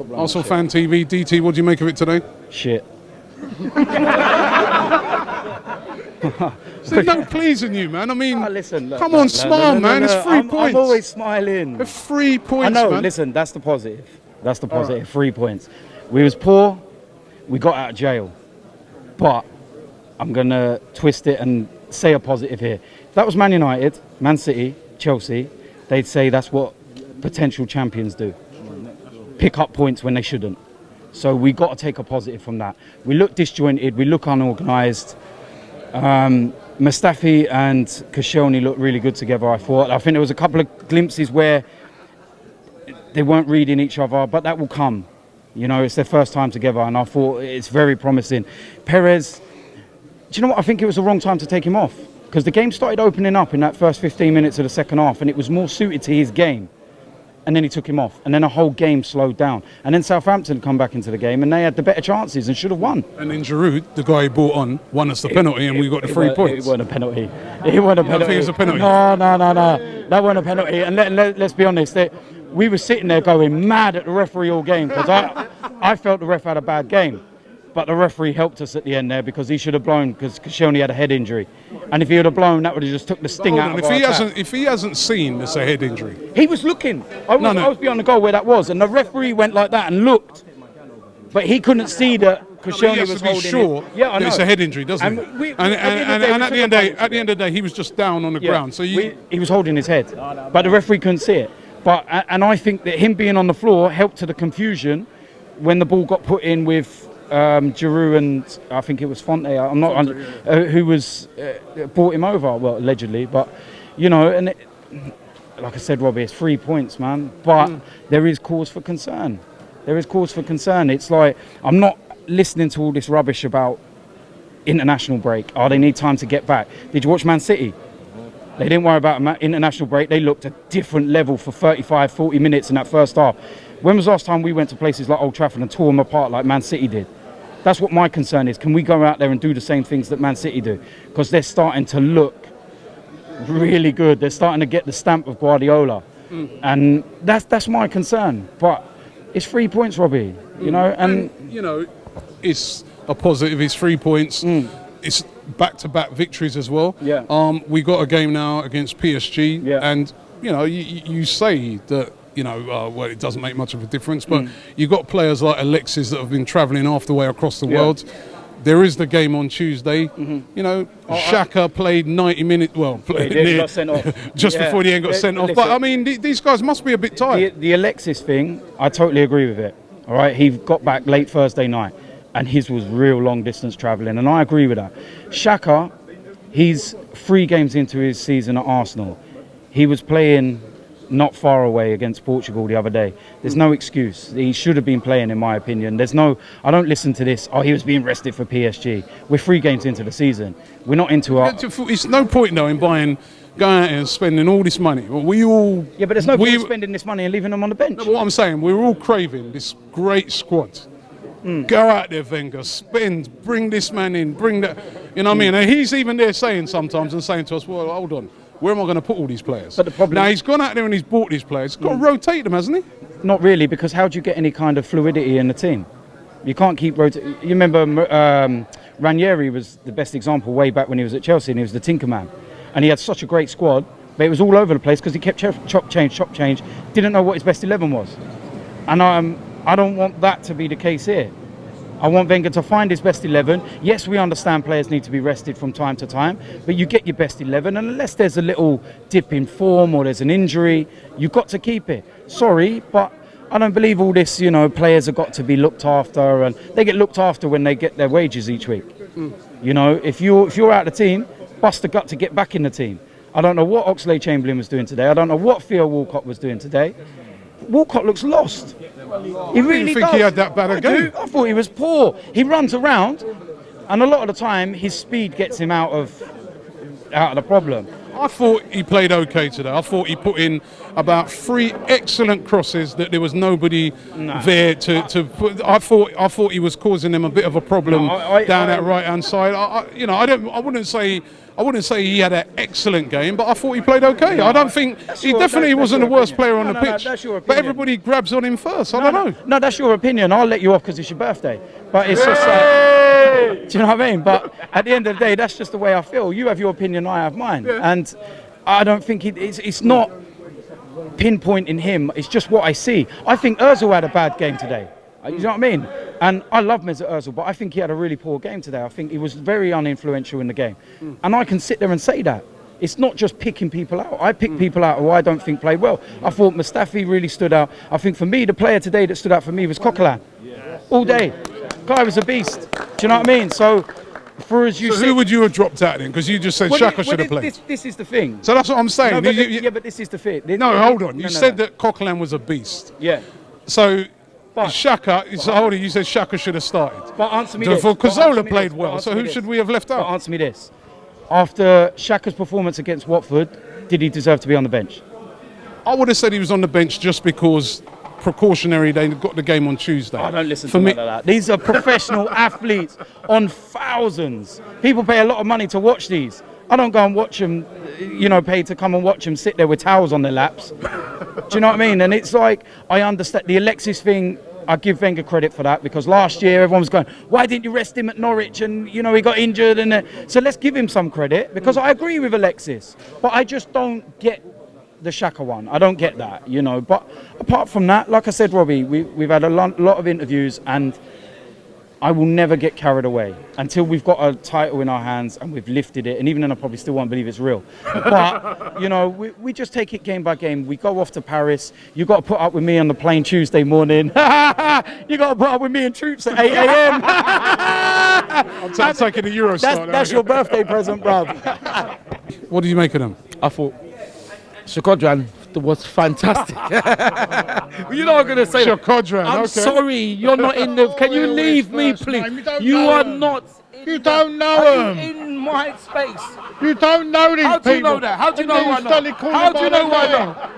ArsenalFanTV, DT, what do you make of it today? Shit. There's no pleasing you, man. I mean, listen, look, come on, smile, man. It's 3 points. I'm always smiling. It's 3 points, I know, man. listen, that's the positive. That's the positive, 3 points. We was poor, we got out of jail. But I'm going to twist it and say a positive here. If that was Man United, Man City, Chelsea, they'd say that's what potential champions do. Pick up points when they shouldn't. So we got to take a positive from that. We look disjointed, we look unorganised. Mustafi and Koscielny looked really good together, I thought. I think there was a couple of glimpses where they weren't reading each other, but that will come. You know, it's their first time together, and I thought it's very promising. Perez, do you know what? I think it was the wrong time to take him off, because the game started opening up in that first 15 minutes of the second half, and it was more suited to his game. And then he took him off, and then the whole game slowed down. And then Southampton come back into the game, and they had the better chances and should have won. And then Giroud, the guy he brought on, won us the penalty, and we got the 3 points. It wasn't a penalty. It wasn't a penalty. I think it was a penalty. No. That wasn't a penalty. And let's be honest, we were sitting there going mad at the referee all game, because I felt the ref had a bad game. But the referee helped us at the end there, because he should have blown, because Koscielny had a head injury. And if he would have blown, that would have just took the sting out of our attack. If he hasn't seen it's a head injury. He was looking. I was beyond the goal where that was, and the referee went like that and looked. But he couldn't see that Koscielny was holding sure it. Yeah, I know. It's a head injury, doesn't it? And at the end of the day, he was just down on the ground. So he was holding his head, but the referee couldn't see it. And I think that him being on the floor helped to the confusion when the ball got put in with Giroud and I think it was Fonte. I'm not who was brought him over. Well, allegedly, but you know, and like I said, Robbie, it's 3 points, man. But there is cause for concern. There is cause for concern. It's like I'm not listening to all this rubbish about international break. Oh, they need time to get back. Did you watch Man City? They didn't worry about an international break. They looked a different level for 35, 40 minutes in that first half. When was the last time we went to places like Old Trafford and tore them apart like Man City did? That's what my concern is. Can we go out there and do the same things that Man City do? Because they're starting to look really good. They're starting to get the stamp of Guardiola. And that's my concern. But it's 3 points, Robbie. You know, and you know, it's a positive. It's 3 points. It's back-to-back victories as well. Yeah. We got a game now against PSG. Yeah. And you know, you say that. You know, well, it doesn't make much of a difference, but you've got players like Alexis that have been travelling half the way across the world. There is the game on Tuesday. You know, Xhaka played 90 minutes. Well, got sent off. just before the end got sent off. But I mean, these guys must be a bit tired. The Alexis thing, I totally agree with it. All right, he got back late Thursday night, and his was real long distance travelling, and I agree with that. Xhaka, he's 3 games into his season at Arsenal. He was playing not far away against Portugal the other day. There's no excuse. He should have been playing, in my opinion. I don't listen to this, he was being rested for PSG. We're 3 games into the season. We're not into our... It's no point, though, in going out and spending all this money. Yeah, but there's no point spending this money and leaving them on the bench. No, what I'm saying, we're all craving this great squad. Go out there, Wenger, spend, bring this man in, bring that... You know what I mean? And he's even there saying sometimes to us, well, hold on. Where am I going to put all these players? But the problem now, he's gone out there and he's bought these players. He's got to rotate them, hasn't he? Not really, because how do you get any kind of fluidity in the team? You can't keep rotating. You remember Ranieri was the best example way back when he was at Chelsea, and he was the tinker man. And he had such a great squad, but it was all over the place because he kept chop change, didn't know what his best 11 was. And I don't want that to be the case here. I want Wenger to find his best 11. Yes, we understand players need to be rested from time to time, but you get your best 11, and unless there's a little dip in form or there's an injury, you've got to keep it. Sorry, but I don't believe all this, you know, players have got to be looked after, and they get looked after when they get their wages each week. You know, if you're out of the team, bust the gut to get back in the team. I don't know what Oxlade-Chamberlain was doing today. I don't know what Theo Walcott was doing today. Walcott looks lost. He really does. He had that bad a game? I thought he was poor. He runs around, and a lot of the time his speed gets him out of the problem. I thought he played okay today. I thought he put in about 3 excellent crosses that there was nobody there to put. I thought he was causing them a bit of a problem down that right hand side. I wouldn't say I wouldn't say he had an excellent game, but I thought he played okay. I don't think he definitely wasn't the worst player on the pitch. That's your opinion. But everybody grabs on him first. I don't know. No, that's your opinion. I'll let you off because it's your birthday. But it's just like, do you know what I mean? But at the end of the day, that's just the way I feel. You have your opinion, I have mine. Yeah. And I don't think it's not pinpointing him. It's just what I see. I think Ozil had a bad game today. You know what I mean? And I love Mesut Ozil, but I think he had a really poor game today. I think he was very uninfluential in the game. And I can sit there and say that. It's not just picking people out. I pick people out who I don't think played well. I thought Mustafi really stood out. I think for me, the player today that stood out for me was Coquelin. All day. Guy was a beast. Do you know what I mean? So, for as you So who would you have dropped out then? Because you just said Xhaka should have played. This is the thing. So that's what I'm saying. No, but this is the thing. No, hold on. You said that Coquelin was a beast. Yeah. So Xhaka, hold on, you said Xhaka should have started. But answer me this. Cazorla played well, so who should we have left out? But answer me this. After Xhaka's performance against Watford, did he deserve to be on the bench? I would have said he was on the bench just because precautionary, they got the game on Tuesday. I don't listen to me like that. These are professional athletes on thousands. People pay a lot of money to watch these. I don't go and watch them, pay to come and watch them sit there with towels on their laps. Do you know what I mean? And it's like, I understand the Alexis thing. I give Wenger credit for that because last year everyone was going, why didn't you rest him at Norwich? And, he got injured. So let's give him some credit because I agree with Alexis. But I just don't get the Xhaka one. I don't get that, But apart from that, like I said, Robbie, we've had a lot of interviews and I will never get carried away until we've got a title in our hands and we've lifted it. And even then I probably still won't believe it's real. But, we just take it game by game. We go off to Paris. You got to put up with me on the plane Tuesday morning. You got to put up with me and Troops at 8 a.m. I'm taking the Eurostar. That's your birthday present, bruv. What do you make of them? I thought Shkodran was fantastic. You know I'm going to say that. Shkodran, I'm sorry, you're not in the... Can you leave me, please? You are not... You don't know him. In my space. You don't know these people. How do you know that? How do you know who I know? How do you know who I know?